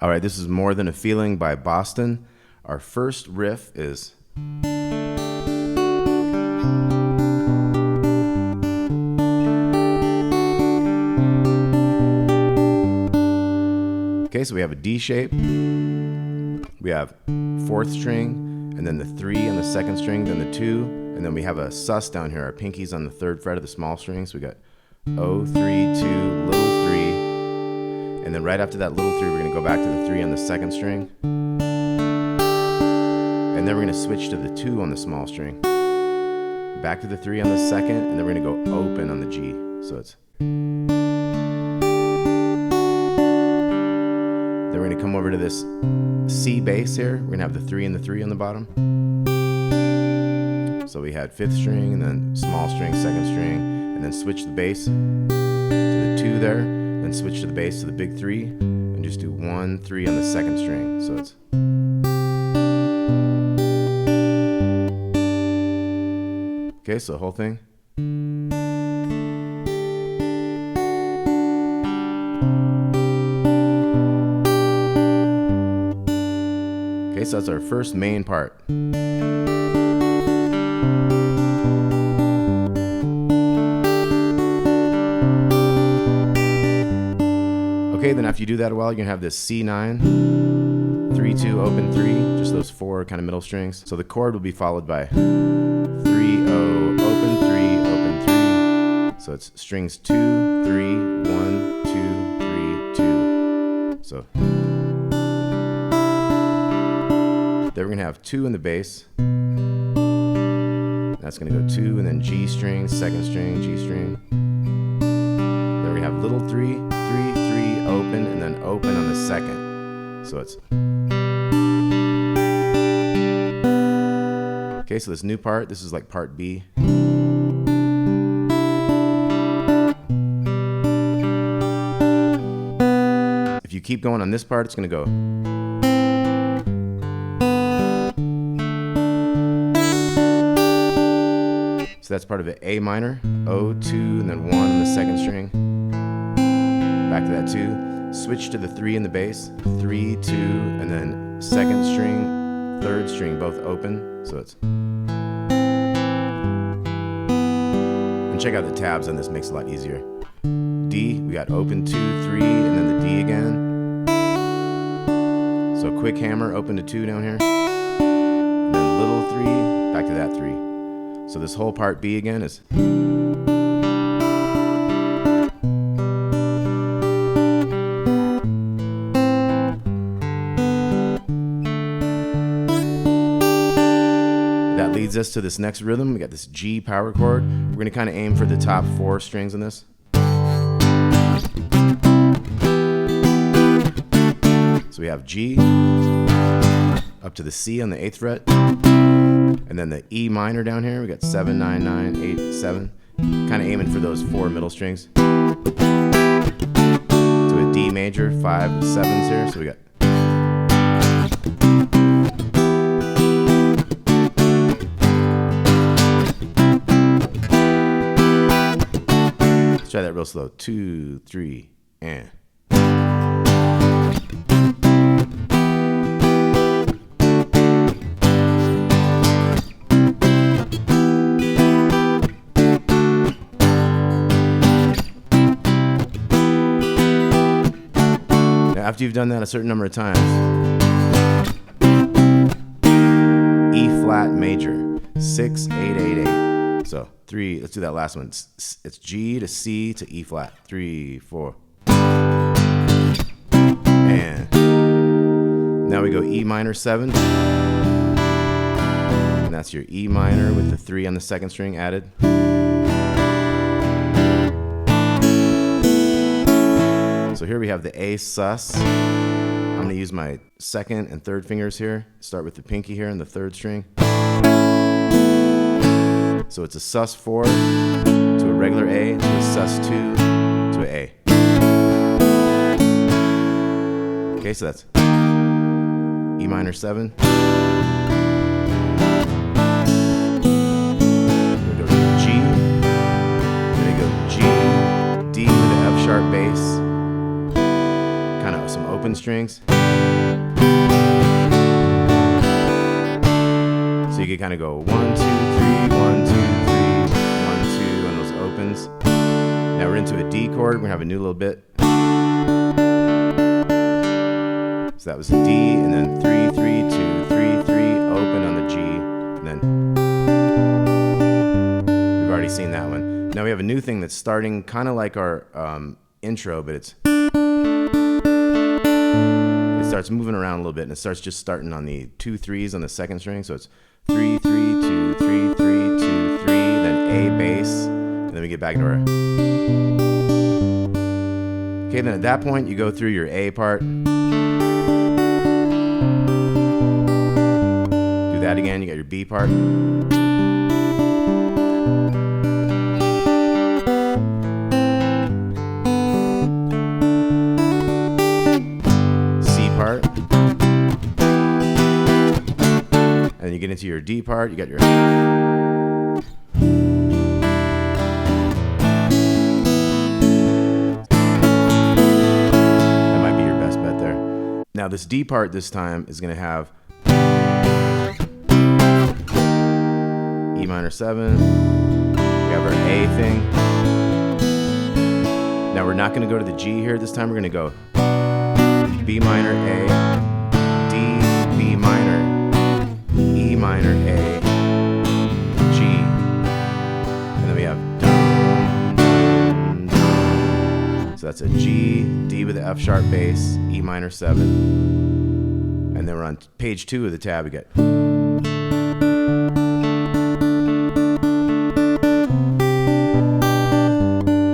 All right, this is More Than a Feeling by Boston. Our first riff is... Okay, so we have a D shape, we have fourth string, and then the 3 on the second string, then the 2, and then we have a sus down here. Our pinky's on the 3rd fret of the small string, so we got O, 3, 2, little 3, and then right after that little 3, we're going to go back to the 3 on the 2nd string, and then we're going to switch to the 2 on the small string, back to the 3 on the 2nd, and then we're going to go open on the G. So it's... Then we're going to come over to this C bass here. We're going to have the 3 and the 3 on the bottom. So we had 5th string, and then small string, 2nd string, and then switch the bass to the 2 there, then switch to the bass to the big 3, and just do 1, 3 on the 2nd string. So it's... Okay, so the whole thing. Okay, so that's our first main part. Okay, then after you do that a while, you're gonna have this C9, 3, 2, open 3, just those 4 kind of middle strings. So the chord will be followed by 3, O, open 3, open 3. So it's strings 2, 3, 1, 2, 3, 2. So then we're gonna have 2 in the bass. That's gonna go 2, and then G string, 2nd string, G string. Then we're gonna have little 3, 3, 3, open, and then open on the 2nd. So it's... Okay, so this new part, this is like part B. If you keep going on this part, it's gonna go... So that's part of it. A minor, O, 2, and then 1 on the 2nd string. Back to that 2. Switch to the 3 in the bass. 3, 2, and then 2nd string, 3rd string, both open. So it's... And check out the tabs on this, makes it a lot easier. D, we got open 2, 3, and then the D again. So quick hammer, open to 2 down here. And then little 3, back to that 3. So this whole part B again is... That leads us to this next rhythm. We got this G power chord. We're going to kind of aim for the top 4 strings in this. So we have G up to the C on the 8th fret. And then the E minor down here, we got 7, 9, 9, 8, 7. Kind of aiming for those 4 middle strings. To a D major, 5 7s here. So we got... Let's try that real slow. 2, 3, and... After you've done that a certain number of times, E flat major, 6, 8, 8, 8. So 3, let's do that last one. It's G to C to E flat. 3, 4. And now we go E minor 7. And that's your E minor with the 3 on the 2nd string added. So here we have the A sus. I'm going to use my 2nd and 3rd fingers here. Start with the pinky here and the 3rd string. So it's a sus 4 to a regular A to a sus 2 to an A. Okay, so that's E minor 7. We go to G. Then we go G, D with the F sharp bass. kind of some open strings. So you could kind of go 1, 2, 3, 1, 2, 3, 1, 2 on those opens. Now we're into a D chord. We're gonna have a new little bit. So that was a D, and then 3, 3, 2, 3, 3, open on the G, and then we've already seen that one. Now we have a new thing that's starting kind of like our intro, but it starts moving around a little bit, and it starts just starting on the 2 3s on the second string. So it's 3, 3, 2, 3, 3, 2, 3, then A bass, and then we get back to our. Okay, then at that point you go through your A part. Do that again. You got your B part. And you get into your D part, you got your. That might be your best bet there. Now this D part this time is going to have E minor 7. We have our A thing. Now we're not going to go to the G here. This time we're going to go B minor A, D, B minor, E minor A, G, and then we have dum, dum, dum. So that's a G, D with the F sharp bass, E minor 7, and then we're on page 2 of the tab. We get.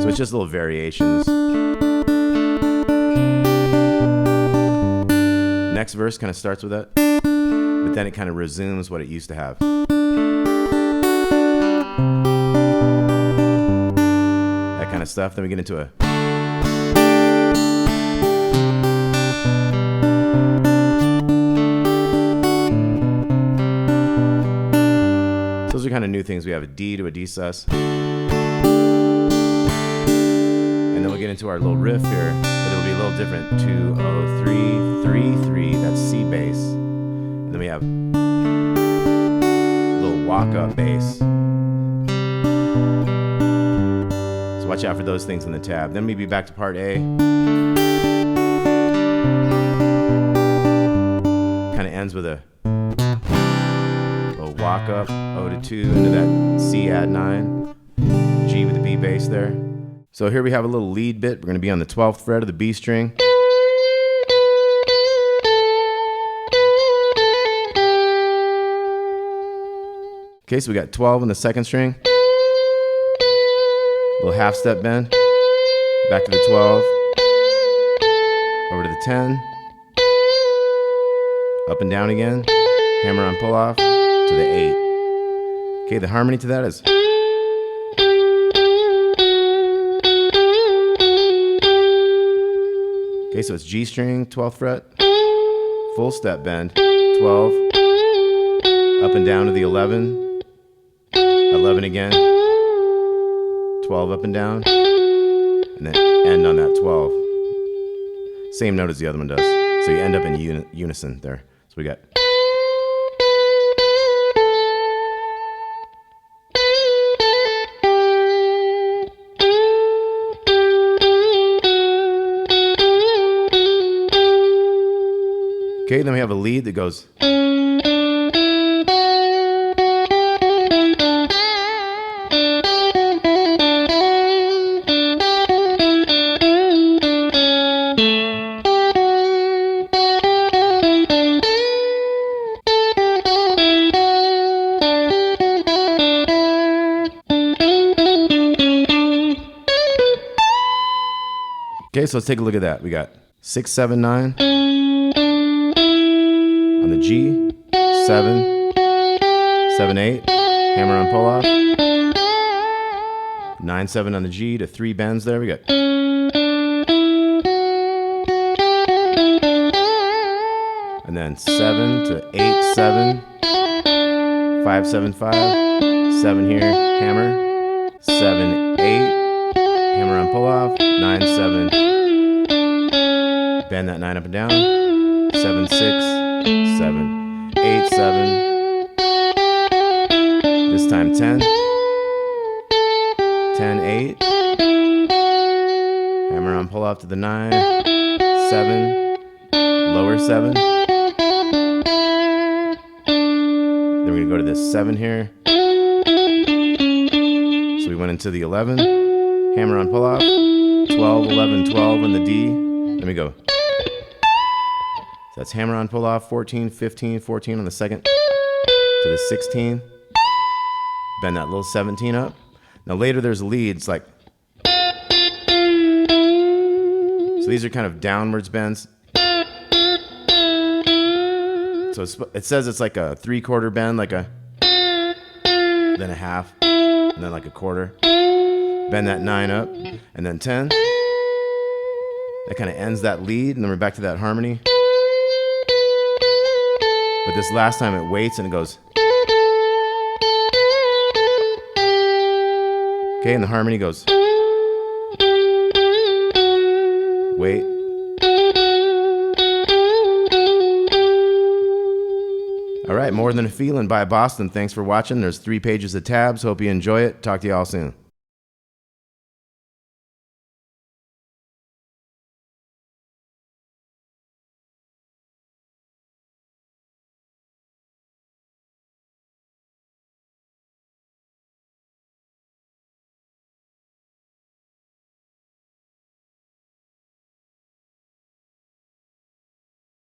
So it's just little variations. Next verse kind of starts with that, but then it kind of resumes what it used to have. That kind of stuff. Then we get into a. So those are kind of new things. We have a D to a D sus. And then we'll get into our little riff here, but it'll be a little different. 2, 0, 3, 3, 3. That's C bass. And then we have a little walk-up bass. So watch out for those things in the tab. Then we'll be back to part A. Kind of ends with a little walk-up, O to 2 into that C add 9. G with the B bass there. So here we have a little lead bit. We're going to be on the 12th fret of the B string. Okay, so we got 12 on the second string. Little half step bend. Back to the 12. Over to the 10. Up and down again. Hammer on pull off to the 8. Okay, the harmony to that is. Okay, so it's G string, 12th fret, full step bend, 12, up and down to the 11, 11 again, 12 up and down, and then end on that 12. Same note as the other one does. So you end up in unison there. So we got. Okay, then we have a lead that goes. Okay, so let's take a look at that. We got 6, 7, 9. On the G, 7, 7, 8, hammer on pull off, 9, 7 on the G to 3 bends there. We got. And then 7 to 8, 7, 5, 7, 5, 7 here, hammer, 7, 8, hammer on pull off, 9, 7, Bend that 9 up and down. 7, 6, 7, 8, 7. This time 10. 10, 8. Hammer on pull off to the 9. 7. Lower 7. Then we're going to go to this 7 here. So we went into the 11. Hammer on pull off. 12, 11, 12 on the D. Let me go. So that's hammer on pull off. 14, 15, 14 on the second to the 16. Bend that little 17 up. Now later there's leads like. So these are kind of downwards bends. So it says it's like a 3/4 bend, like a, then a half, and then like a quarter. Bend that 9 up, and then 10. That kind of ends that lead, and then we're back to that harmony. But this last time it waits and it goes. Okay, and the harmony goes. Wait. All right, More Than a Feeling by Boston. Thanks for watching. There's 3 pages of tabs. Hope you enjoy it. Talk to you all soon.